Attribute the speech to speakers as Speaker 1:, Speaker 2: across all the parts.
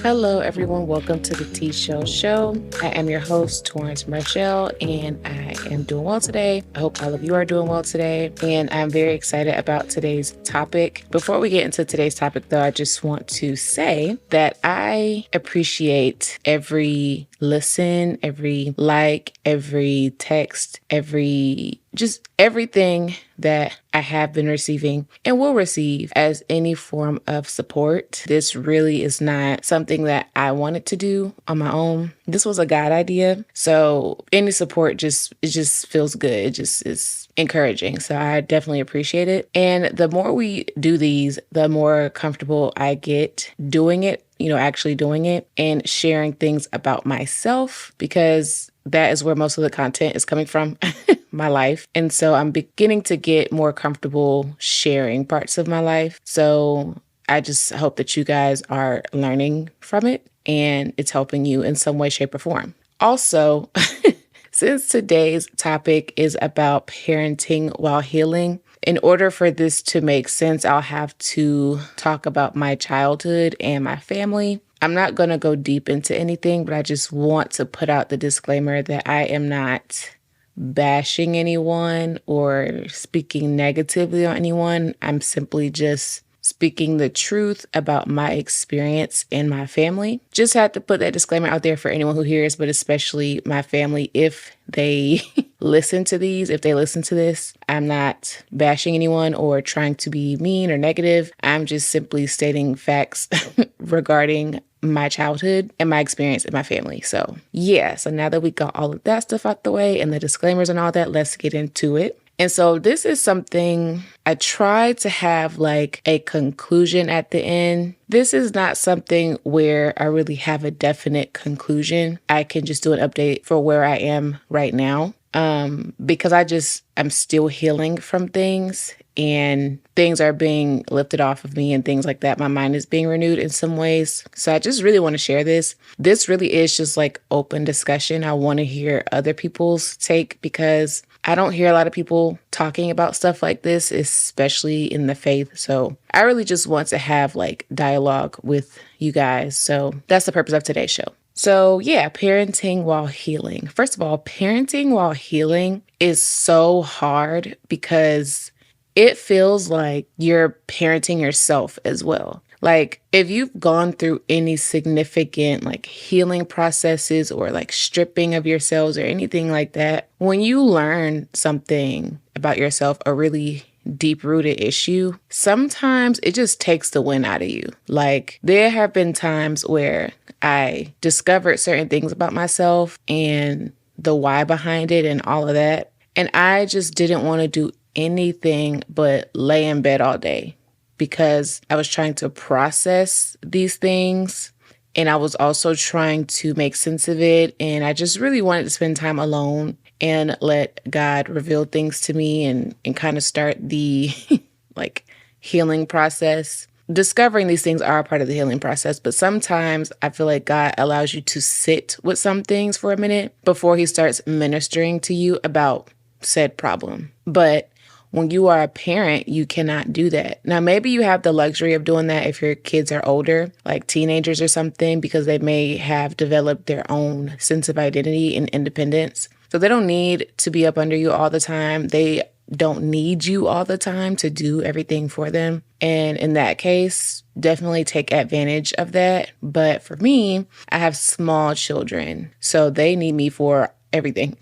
Speaker 1: Hello, everyone. Welcome to the T.chelle show. I am your host, Torrancemarchil, and I am doing well today. I hope all of you are doing well today, and I'm very excited about today's topic. Before we get into today's topic, though, I just want to say that I appreciate every listen, every like, every text, everything that I have been receiving and will receive as any form of support. This really is not something that I wanted to do on my own. This was a God idea. So any support just feels good. It just is encouraging. So I definitely appreciate it. And the more we do these, the more comfortable I get doing it, actually doing it and sharing things about myself, because that is where most of the content is coming from, my life. And so I'm beginning to get more comfortable sharing parts of my life. So I just hope that you guys are learning from it and it's helping you in some way, shape, or form. Also, since today's topic is about parenting while healing, in order for this to make sense, I'll have to talk about my childhood and my family. I'm not going to go deep into anything, but I just want to put out the disclaimer that I am not bashing anyone or speaking negatively on anyone. I'm simply just speaking the truth about my experience in my family. Just had to put that disclaimer out there for anyone who hears, but especially my family, if they listen to this. I'm not bashing anyone or trying to be mean or negative. I'm just simply stating facts regarding my childhood and my experience in my family. So now that we got all of that stuff out the way and the disclaimers and all that, let's get into it. And so this is something I try to have like a conclusion at the end. This is not something where I really have a definite conclusion. I can just do an update for where I am right now. Because I'm still healing from things and things are being lifted off of me and things like that. My mind is being renewed in some ways. So I just really want to share this. This really is just like open discussion. I want to hear other people's take because I don't hear a lot of people talking about stuff like this, especially in the faith. So I really just want to have like dialogue with you guys. So that's the purpose of today's show. So parenting while healing. First of all, parenting while healing is so hard because it feels like you're parenting yourself as well. Like if you've gone through any significant like healing processes or like stripping of yourselves or anything like that, when you learn something about yourself, a really deep-rooted issue, sometimes it just takes the wind out of you. Like there have been times where I discovered certain things about myself and the why behind it and all of that. And I just didn't want to do anything but lay in bed all day because I was trying to process these things and I was also trying to make sense of it. And I just really wanted to spend time alone and let God reveal things to me and kind of start the like healing process. Discovering these things are a part of the healing process, but sometimes I feel like God allows you to sit with some things for a minute before he starts ministering to you about said problem. But when you are a parent, you cannot do that. Now, maybe you have the luxury of doing that if your kids are older, like teenagers or something, because they may have developed their own sense of identity and independence. So they don't need to be up under you all the time. They don't need you all the time to do everything for them. And in that case, definitely take advantage of that. But for me, I have small children, so they need me for everything.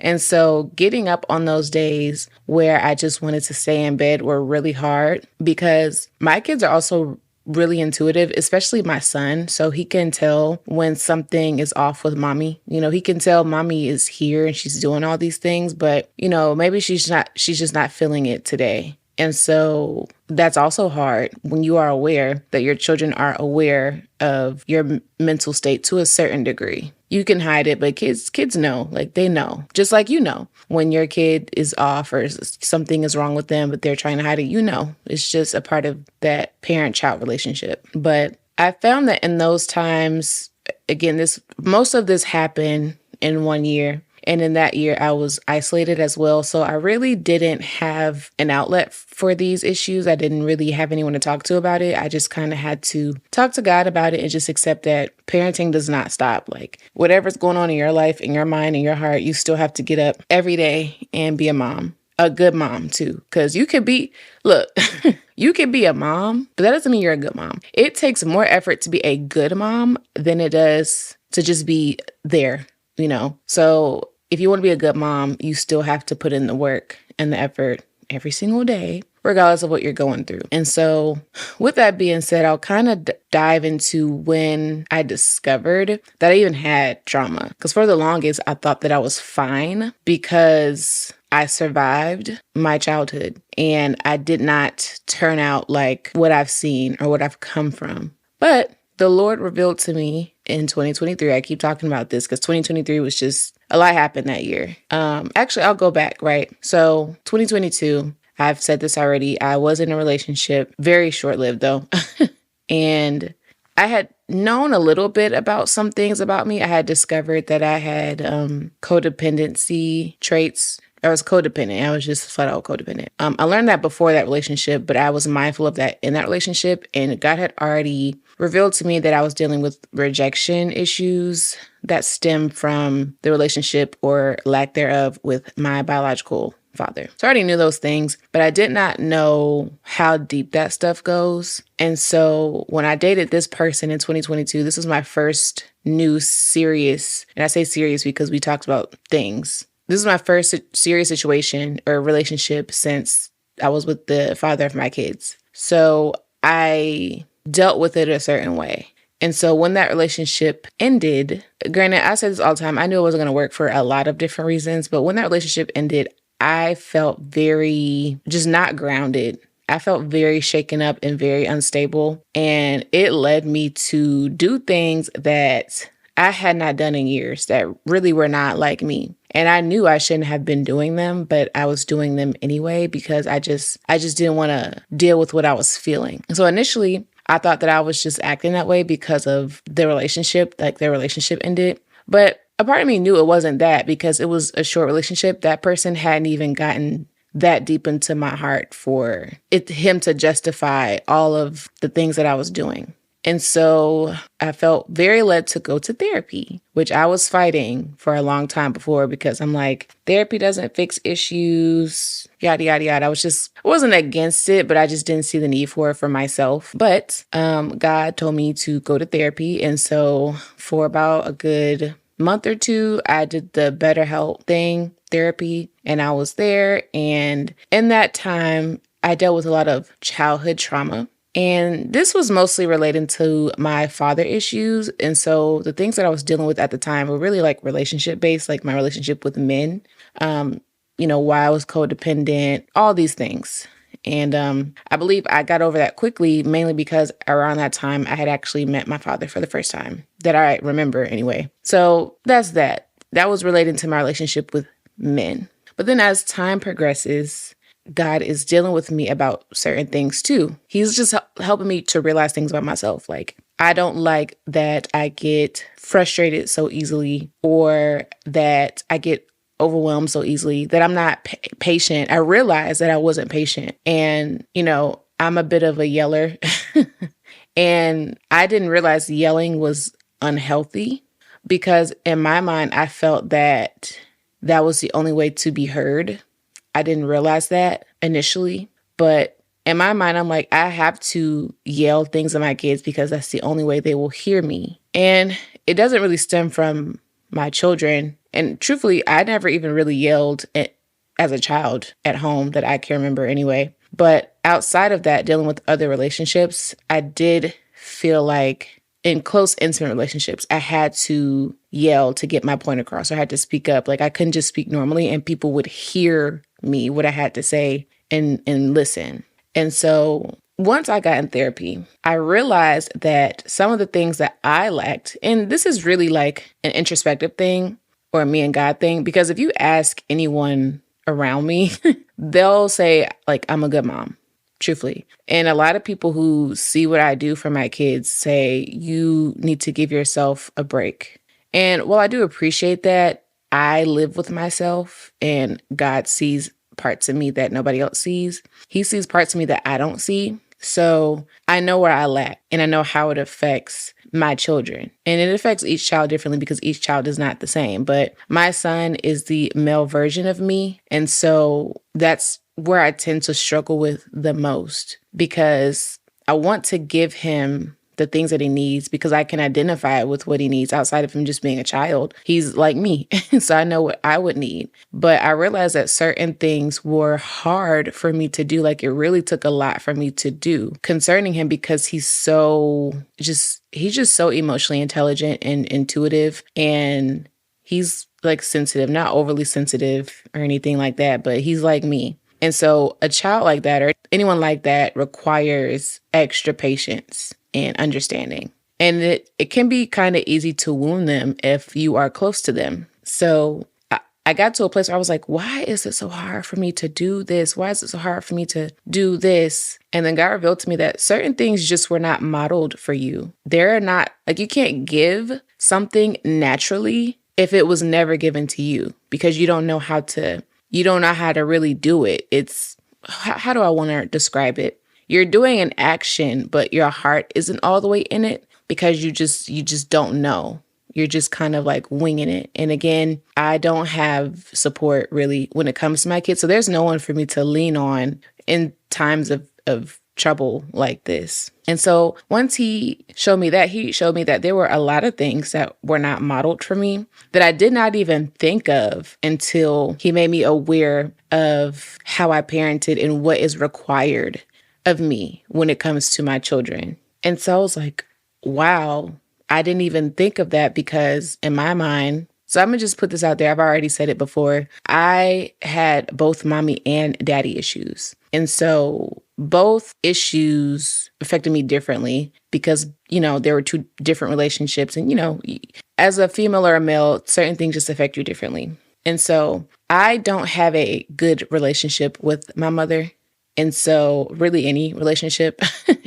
Speaker 1: And so getting up on those days where I just wanted to stay in bed were really hard because my kids are also really intuitive, especially my son. So he can tell when something is off with mommy. He can tell mommy is here and she's doing all these things, but maybe she's just not feeling it today. And so that's also hard when you are aware that your children are aware of your mental state to a certain degree. You can hide it, but kids know, like they know, just like when your kid is off or something is wrong with them, but they're trying to hide it, it's just a part of that parent-child relationship. But I found that in those times, again, most of this happened in 1 year. And in that year, I was isolated as well. So I really didn't have an outlet for these issues. I didn't really have anyone to talk to about it. I just kind of had to talk to God about it and just accept that parenting does not stop. Like whatever's going on in your life, in your mind, in your heart, you still have to get up every day and be a mom. A good mom too. Because you could be, look, you can be a mom, but that doesn't mean you're a good mom. It takes more effort to be a good mom than it does to just be there, you know? So if you want to be a good mom, you still have to put in the work and the effort every single day, regardless of what you're going through. And so with that being said, I'll kind of dive into when I discovered that I even had trauma. Because for the longest, I thought that I was fine because I survived my childhood and I did not turn out like what I've seen or what I've come from. But the Lord revealed to me in 2023, I keep talking about this because 2023 was just, a lot happened that year. Actually, I'll go back, right? So 2022, I've said this already. I was in a relationship, very short-lived though. And I had known a little bit about some things about me. I had discovered that I had codependency traits. I was codependent. I was just flat out codependent. I learned that before that relationship, but I was mindful of that in that relationship. And God had already revealed to me that I was dealing with rejection issues that stem from the relationship or lack thereof with my biological father. So I already knew those things, but I did not know how deep that stuff goes. And so when I dated this person in 2022, this was my first new serious, and I say serious because we talked about things. This is my first serious situation or relationship since I was with the father of my kids. So I dealt with it a certain way. And so when that relationship ended, granted, I say this all the time, I knew it wasn't going to work for a lot of different reasons, but when that relationship ended, I felt very just not grounded. I felt very shaken up and very unstable. And it led me to do things that I had not done in years that really were not like me. And I knew I shouldn't have been doing them, but I was doing them anyway because I just didn't want to deal with what I was feeling. So initially, I thought that I was just acting that way because of the relationship, like their relationship ended. But a part of me knew it wasn't that because it was a short relationship. That person hadn't even gotten that deep into my heart for him to justify all of the things that I was doing. And so I felt very led to go to therapy, which I was fighting for a long time before because I'm like, therapy doesn't fix issues, yada, yada, yada. I wasn't against it, but I just didn't see the need for it for myself. But God told me to go to therapy. And so for about a good month or two, I did the BetterHelp therapy, and I was there. And in that time, I dealt with a lot of childhood trauma. And this was mostly related to my father issues. And so the things that I was dealing with at the time were really like relationship based, like my relationship with men, why I was codependent, all these things. And I believe I got over that quickly, mainly because around that time I had actually met my father for the first time that I remember anyway. So that's that. That was related to my relationship with men. But then as time progresses, God is dealing with me about certain things too. He's just helping me to realize things about myself. Like, I don't like that I get frustrated so easily or that I get overwhelmed so easily, that I'm not patient. I realized that I wasn't patient. And, I'm a bit of a yeller. And I didn't realize yelling was unhealthy because in my mind, I felt that that was the only way to be heard. I didn't realize that initially, but in my mind, I'm like, I have to yell things at my kids because that's the only way they will hear me. And it doesn't really stem from my children. And truthfully, I never even really yelled as a child at home that I can remember anyway. But outside of that, dealing with other relationships, I did feel like in close, intimate relationships, I had to yell to get my point across. I had to speak up. Like I couldn't just speak normally and people would hear me, what I had to say and listen. And so once I got in therapy, I realized that some of the things that I lacked, and this is really like an introspective thing or a me and God thing, because if you ask anyone around me, they'll say like, I'm a good mom, truthfully. And a lot of people who see what I do for my kids say, you need to give yourself a break. And while I do appreciate that, I live with myself and God sees parts of me that nobody else sees. He sees parts of me that I don't see. So I know where I lack and I know how it affects my children. And it affects each child differently because each child is not the same. But my son is the male version of me. And so that's where I tend to struggle with the most because I want to give him the things that he needs because I can identify with what he needs outside of him just being a child. He's like me. So I know what I would need. But I realized that certain things were hard for me to do. Like it really took a lot for me to do concerning him because he's just so emotionally intelligent and intuitive, and he's like sensitive, not overly sensitive or anything like that, but he's like me. And so a child like that or anyone like that requires extra patience and understanding. And it can be kind of easy to wound them if you are close to them. So I got to a place where I was like, why is it so hard for me to do this? Why is it so hard for me to do this? And then God revealed to me that certain things just were not modeled for you. They're not, like, you can't give something naturally if it was never given to you because you don't know how to really do it. It's, how do I want to describe it? You're doing an action, but your heart isn't all the way in it because you just don't know. You're just kind of like winging it. And again, I don't have support really when it comes to my kids. So there's no one for me to lean on in times of trouble like this. And so once he showed me that there were a lot of things that were not modeled for me that I did not even think of until he made me aware of how I parented and what is required of me when it comes to my children. And so I was like, wow, I didn't even think of that because in my mind, so I'm going to just put this out there. I've already said it before. I had both mommy and daddy issues. And so both issues affected me differently because, there were two different relationships. And, as a female or a male, certain things just affect you differently. And so I don't have a good relationship with my mother. And so really any relationship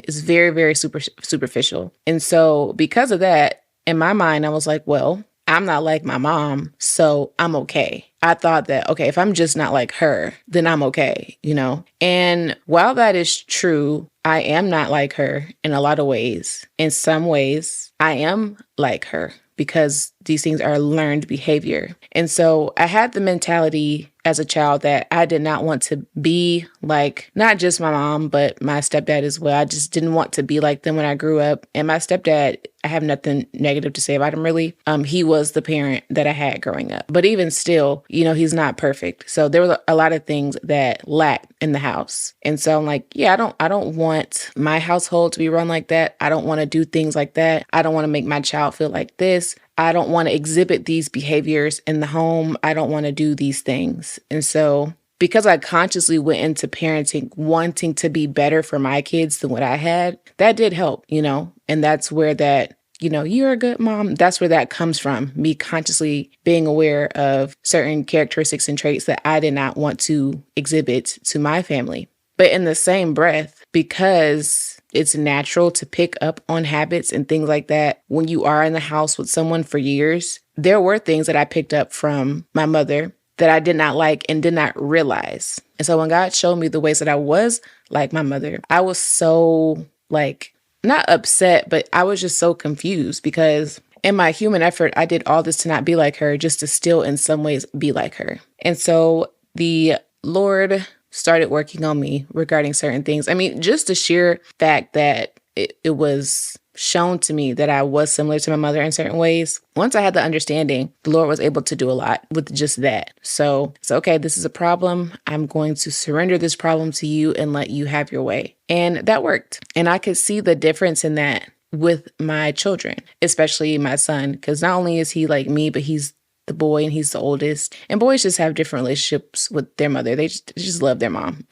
Speaker 1: is very, very superficial. And so because of that, in my mind, I was like, well, I'm not like my mom, so I'm okay. I thought that, okay, if I'm just not like her, then I'm okay, And while that is true, I am not like her in a lot of ways. In some ways, I am like her because these things are learned behavior. And so I had the mentality as a child that I did not want to be like not just my mom, but my stepdad as well. I just didn't want to be like them when I grew up. And my stepdad, I have nothing negative to say about him really. He was the parent that I had growing up. But even still, he's not perfect. So there was a lot of things that lacked in the house. And so I'm like, yeah, I don't want my household to be run like that. I don't want to do things like that. I don't want to make my child feel like this. I don't want to exhibit these behaviors in the home. I don't want to do these things. And so because I consciously went into parenting wanting to be better for my kids than what I had, that did help, and that's where that, you're a good mom. That's where that comes from, me consciously being aware of certain characteristics and traits that I did not want to exhibit to my family. But in the same breath, because it's natural to pick up on habits and things like that when you are in the house with someone for years, there were things that I picked up from my mother that I did not like and did not realize. And so when God showed me the ways that I was like my mother, I was so not upset, but I was just so confused because in my human effort, I did all this to not be like her, just to still in some ways be like her. And so the Lord started working on me regarding certain things. I mean, just the sheer fact that it was shown to me that I was similar to my mother in certain ways. Once I had the understanding, the Lord was able to do a lot with just that. So it's okay, this is a problem. I'm going to surrender this problem to you and let you have your way. And that worked. And I could see the difference in that with my children, especially my son, because not only is he like me, but he's the boy and he's the oldest. And boys just have different relationships with their mother. They just love their mom.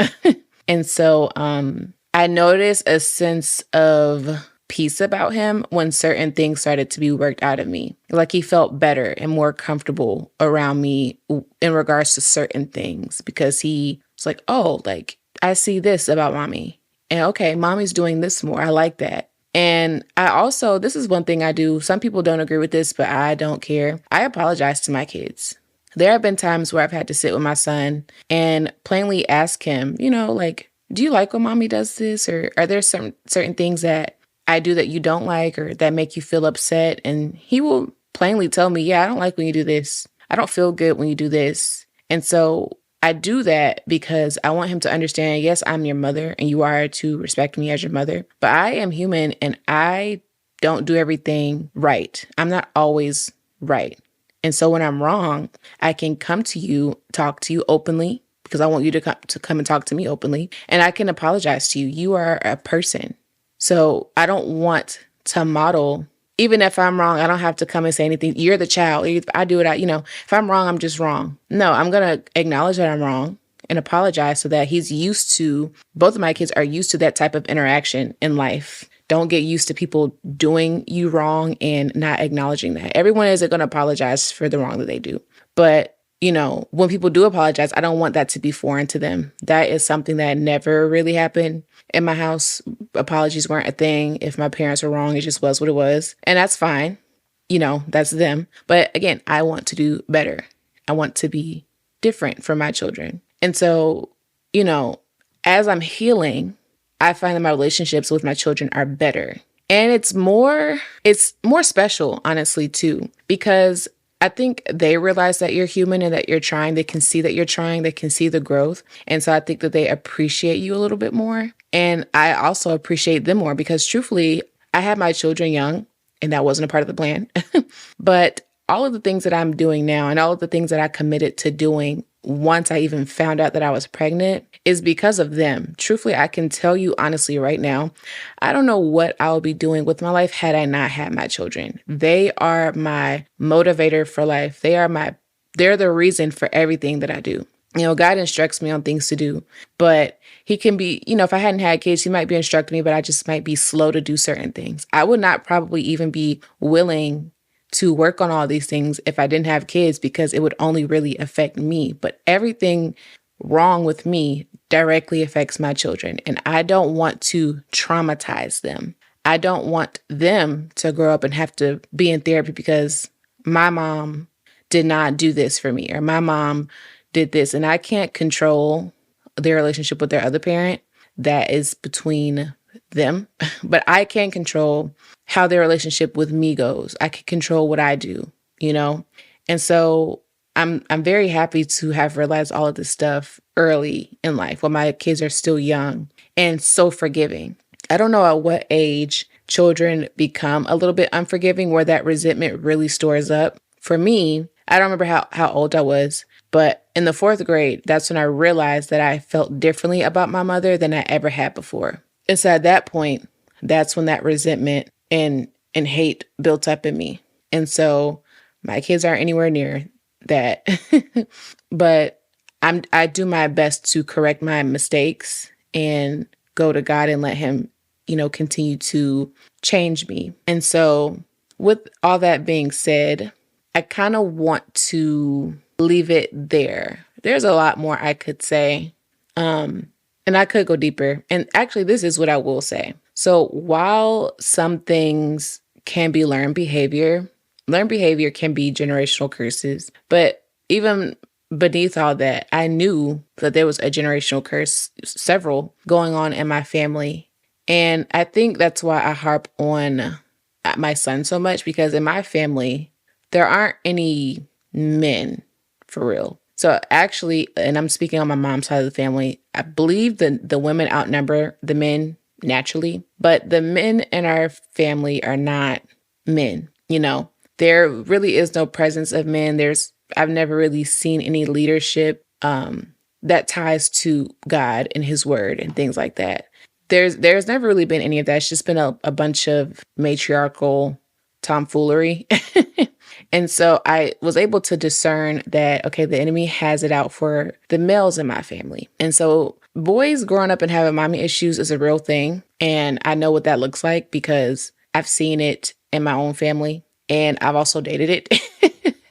Speaker 1: And so I noticed a sense of peace about him when certain things started to be worked out of me. Like he felt better and more comfortable around me in regards to certain things because he was like, oh, like I see this about mommy. And okay, mommy's doing this more. I like that. And I also, this is one thing I do. Some people don't agree with this, but I don't care. I apologize to my kids. There have been times where I've had to sit with my son and plainly ask him, like, do you like when mommy does this? Or are there some certain things that I do that you don't like or that make you feel upset? And he will plainly tell me, yeah, I don't like when you do this. I don't feel good when you do this. And so I do that because I want him to understand, yes, I'm your mother and you are to respect me as your mother, but I am human and I don't do everything right. I'm not always right. And so when I'm wrong, I can come to you, talk to you openly, because I want you to come and talk to me openly. And I can apologize to you. You are a person. So I don't want to model, even if I'm wrong, I don't have to come and say anything. You're the child. I do it. If I'm wrong, I'm just wrong. No, I'm going to acknowledge that I'm wrong and apologize so that both of my kids are used to that type of interaction in life. Don't get used to people doing you wrong and not acknowledging that. Everyone isn't going to apologize for the wrong that they do. But, when people do apologize, I don't want that to be foreign to them. That is something that never really happened in my house. Apologies weren't a thing. If my parents were wrong, it just was what it was. And that's fine. That's them. But again, I want to do better. I want to be different for my children. And so, as I'm healing, I find that my relationships with my children are better. And it's more special, honestly, too, because I think they realize that you're human and that you're trying. They can see that you're trying. They can see the growth. And so I think that they appreciate you a little bit more. And I also appreciate them more because truthfully, I had my children young and that wasn't a part of the plan. But all of the things that I'm doing now and all of the things that I committed to doing once I even found out that I was pregnant is because of them. Truthfully, I can tell you honestly right now, I don't know what I would be doing with my life had I not had my children. They are my motivator for life. They're the reason for everything that I do. God instructs me on things to do, but he can be, if I hadn't had kids, he might be instructing me, but I just might be slow to do certain things. I would not probably even be willing to work on all these things if I didn't have kids because it would only really affect me. But everything wrong with me directly affects my children. And I don't want to traumatize them. I don't want them to grow up and have to be in therapy because my mom did not do this for me or my mom did this. And I can't control their relationship with their other parent. That is between them. But I can control how their relationship with me goes. I can control what I do, And so I'm very happy to have realized all of this stuff early in life when my kids are still young and so forgiving. I don't know at what age children become a little bit unforgiving where that resentment really stores up. For me, I don't remember how old I was, but in the 4th grade, that's when I realized that I felt differently about my mother than I ever had before. And so at that point, that's when that resentment and hate built up in me. And so my kids aren't anywhere near that, but I do my best to correct my mistakes and go to God and let him, continue to change me. And so with all that being said, I kind of want to leave it there. There's a lot more I could say. And I could go deeper. And actually, this is what I will say. So while some things can be learned behavior can be generational curses. But even beneath all that, I knew that there was a generational curse, several going on in my family. And I think that's why I harp on my son so much, because in my family, there aren't any men for real. So actually, and I'm speaking on my mom's side of the family, I believe the women outnumber the men naturally, but the men in our family are not men. There really is no presence of men. I've never really seen any leadership that ties to God and his word and things like that. There's never really been any of that. It's just been a bunch of matriarchal tomfoolery. And so I was able to discern that, okay, the enemy has it out for the males in my family. And so boys growing up and having mommy issues is a real thing. And I know what that looks like because I've seen it in my own family and I've also dated it.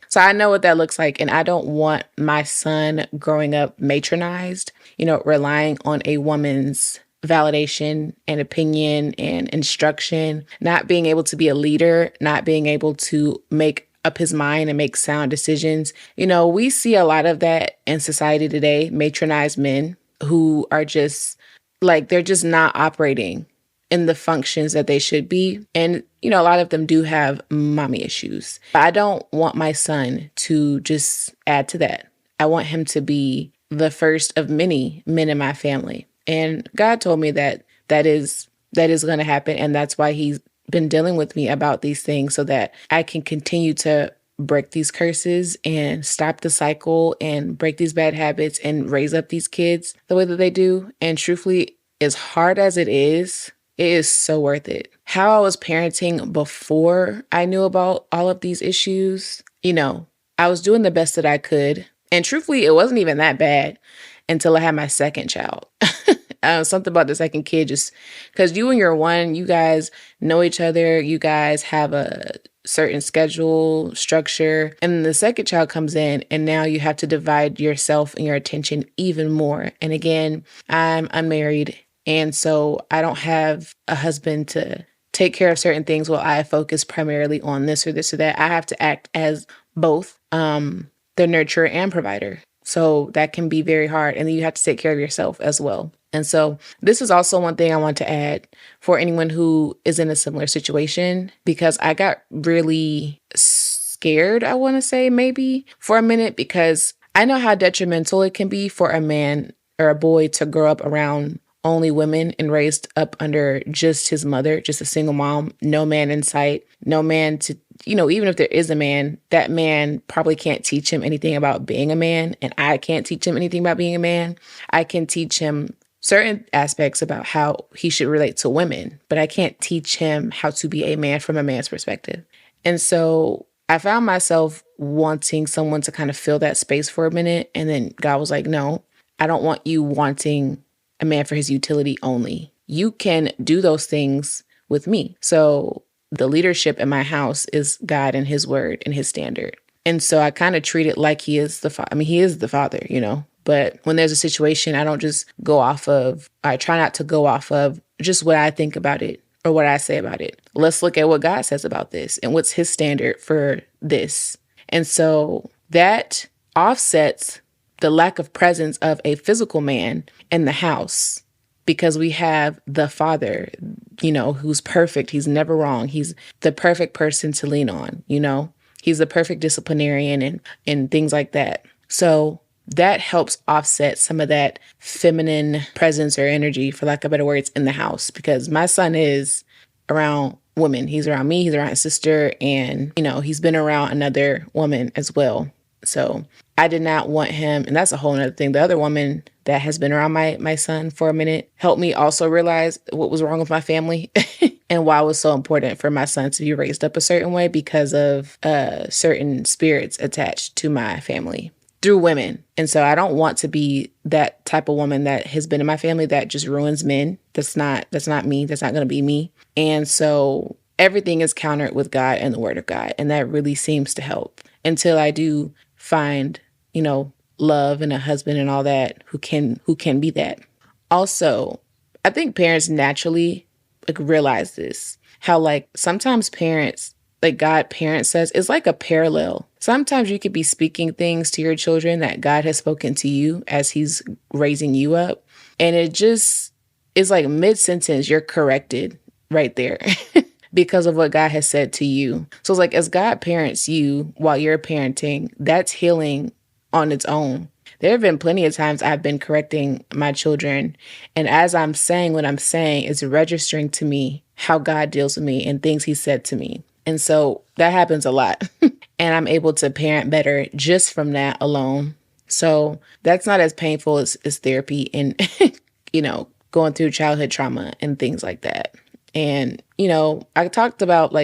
Speaker 1: So I know what that looks like. And I don't want my son growing up matronized, relying on a woman's validation and opinion and instruction, not being able to be a leader, not being able to make up his mind and make sound decisions. We see a lot of that in society today, matronized men who are just like, they're just not operating in the functions that they should be. And, a lot of them do have mommy issues. I don't want my son to just add to that. I want him to be the first of many men in my family. And God told me that is going to happen. And that's why he's been dealing with me about these things, so that I can continue to break these curses and stop the cycle and break these bad habits and raise up these kids the way that they do. And truthfully, as hard as it is so worth it. How I was parenting before I knew about all of these issues, I was doing the best that I could. And truthfully, it wasn't even that bad until I had my second child. Something about the second kid, just because you and your one, you guys know each other, you guys have a certain schedule, structure, and the second child comes in, and now you have to divide yourself and your attention even more. And again, I'm unmarried, and so I don't have a husband to take care of certain things while I focus primarily on this or this or that. I have to act as both the nurturer and provider. So that can be very hard. And then you have to take care of yourself as well. And so this is also one thing I want to add for anyone who is in a similar situation, because I got really scared, I want to say maybe for a minute, because I know how detrimental it can be for a man or a boy to grow up around only women and raised up under just his mother, just a single mom, no man in sight, no man to, even if there is a man, that man probably can't teach him anything about being a man. And I can't teach him anything about being a man. I can teach him certain aspects about how he should relate to women, but I can't teach him how to be a man from a man's perspective. And so I found myself wanting someone to kind of fill that space for a minute. And then God was like, no, I don't want you wanting a man for his utility only. You can do those things with me. So the leadership in my house is God and his word and his standard. And so I kind of treat it like he is the father. I mean, he is the father, but when there's a situation, I try not to go off of just what I think about it or what I say about it. Let's look at what God says about this and what's his standard for this. And so that offsets the lack of presence of a physical man in the house, because we have the father, who's perfect. He's never wrong. He's the perfect person to lean on, he's the perfect disciplinarian and things like that. So that helps offset some of that feminine presence or energy, for lack of better words, in the house, because my son is around women. He's around me, he's around his sister, and, he's been around another woman as well. So I did not want him, and that's a whole nother thing. The other woman that has been around my son for a minute helped me also realize what was wrong with my family and why it was so important for my son to be raised up a certain way, because of certain spirits attached to my family through women. And so I don't want to be that type of woman that has been in my family that just ruins men. That's not me. That's not going to be me. And so everything is countered with God and the word of God. And that really seems to help until I do find, love and a husband and all that who can be that. Also, I think parents naturally realize this, how sometimes parents, God parents us, it's like a parallel. Sometimes you could be speaking things to your children that God has spoken to you as he's raising you up. And it just is like mid-sentence, you're corrected right there because of what God has said to you. So it's like, as God parents you while you're parenting, that's healing on its own. There have been plenty of times I've been correcting my children, and as I'm saying what I'm saying, it's registering to me how God deals with me and things he said to me. And so that happens a lot. And I'm able to parent better just from that alone. So that's not as painful as therapy and, going through childhood trauma and things like that. And, I talked about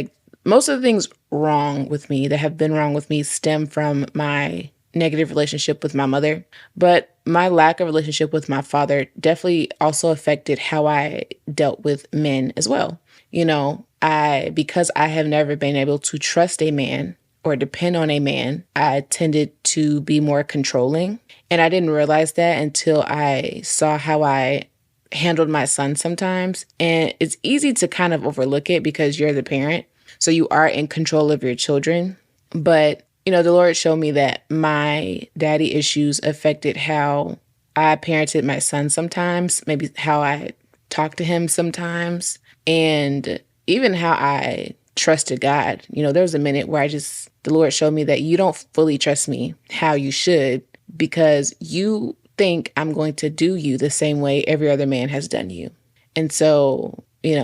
Speaker 1: most of the things wrong with me that have been wrong with me stem from my negative relationship with my mother. But my lack of relationship with my father definitely also affected how I dealt with men as well. Because I have never been able to trust a man or depend on a man, I tended to be more controlling. And I didn't realize that until I saw how I handled my son sometimes. And it's easy to kind of overlook it because you're the parent. So you are in control of your children. But, the Lord showed me that my daddy issues affected how I parented my son sometimes, maybe how I talked to him sometimes, and even how I trusted God. There was a minute where the Lord showed me that you don't fully trust me how you should, because you think I'm going to do you the same way every other man has done you. And so, me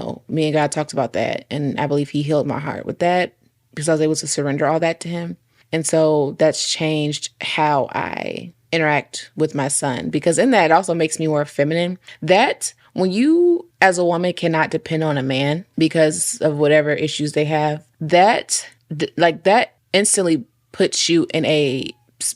Speaker 1: and God talked about that, and I believe he healed my heart with that because I was able to surrender all that to him. And so that's changed how I interact with my son, because in that it also makes me more feminine. That when you as a woman cannot depend on a man because of whatever issues they have, that instantly puts you in a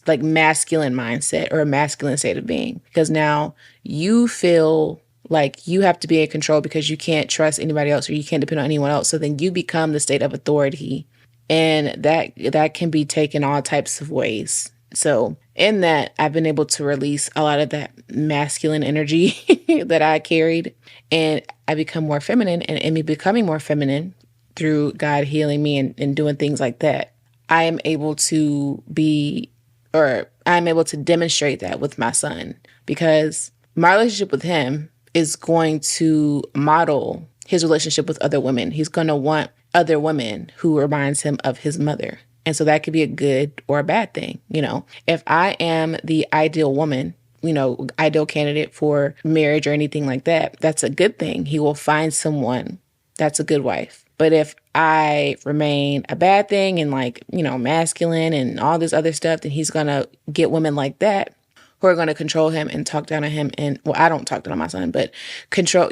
Speaker 1: masculine mindset or a masculine state of being, because now you feel like you have to be in control because you can't trust anybody else or you can't depend on anyone else. So then you become the state of authority, and that can be taken all types of ways. So in that, I've been able to release a lot of that masculine energy that I carried, and I become more feminine. And in me becoming more feminine through God healing me and doing things like that, I'm able to demonstrate that with my son, because my relationship with him is going to model his relationship with other women. He's going to want other women who reminds him of his mother. And so that could be a good or a bad thing. If I am the ideal woman, ideal candidate for marriage or anything like that, that's a good thing. He will find someone that's a good wife. But if I remain a bad thing and masculine and all this other stuff, then he's going to get women like that who are going to control him and talk down on him. And I don't talk down on my son, but control,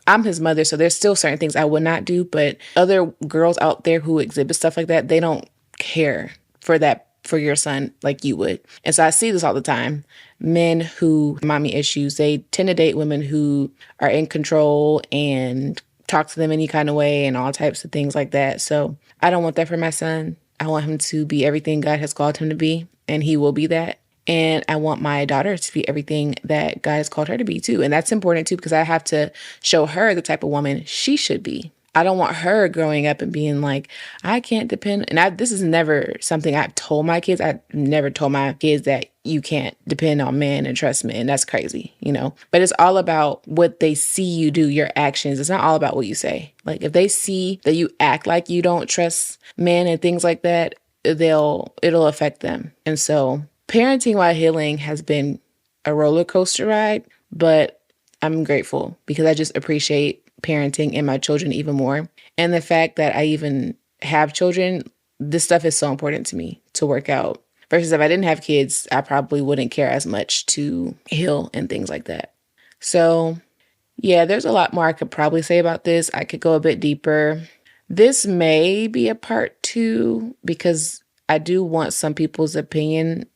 Speaker 1: I'm his mother. So there's still certain things I would not do, but other girls out there who exhibit stuff like that, they don't care for your son like you would. And so I see this all the time. Men who mommy issues, they tend to date women who are in control and talk to them any kind of way and all types of things like that. So I don't want that for my son. I want him to be everything God has called him to be, and he will be that. And I want my daughter to be everything that God has called her to be too. And that's important too, because I have to show her the type of woman she should be. I don't want her growing up and being like, I can't depend. And this is never something I've told my kids. I've never told my kids that you can't depend on men and trust men. That's crazy, But it's all about what they see you do, your actions. It's not all about what you say. Like if they see that you act like you don't trust men and things like that, it'll affect them. And so parenting while healing has been a roller coaster ride, but I'm grateful because I just appreciate parenting and my children even more. And the fact that I even have children, this stuff is so important to me to work out. Versus if I didn't have kids, I probably wouldn't care as much to heal and things like that. So yeah, there's a lot more I could probably say about this. I could go a bit deeper. This may be a part 2 because I do want some people's opinion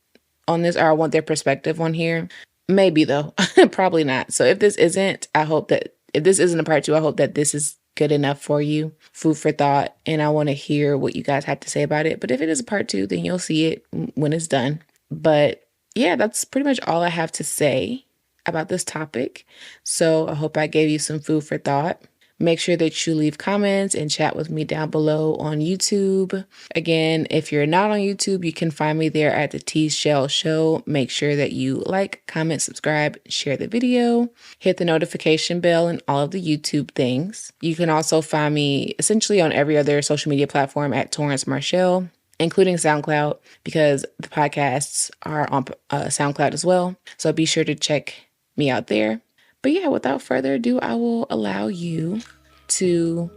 Speaker 1: on this, or I want their perspective on here. Maybe though, probably not. So if this isn't a part 2, I hope that this is good enough for you, food for thought, and I want to hear what you guys have to say about it. But if it is a part 2, then you'll see it when it's done. But yeah, that's pretty much all I have to say about this topic. So I hope I gave you some food for thought. Make sure that you leave comments and chat with me down below on YouTube. Again, if you're not on YouTube, you can find me there at the T.chelle Show. Make sure that you like, comment, subscribe, share the video, hit the notification bell and all of the YouTube things. You can also find me essentially on every other social media platform at Torrancemarchil, including SoundCloud, because the podcasts are on SoundCloud as well. So be sure to check me out there. But yeah, without further ado, I will allow you to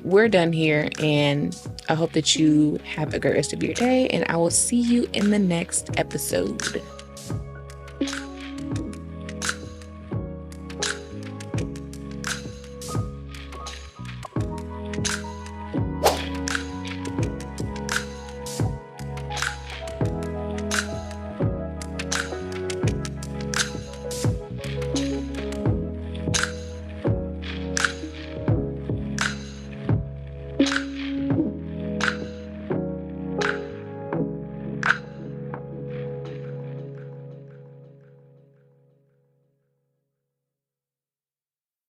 Speaker 1: we're done here. And I hope that you have a great rest of your day. And I will see you in the next episode.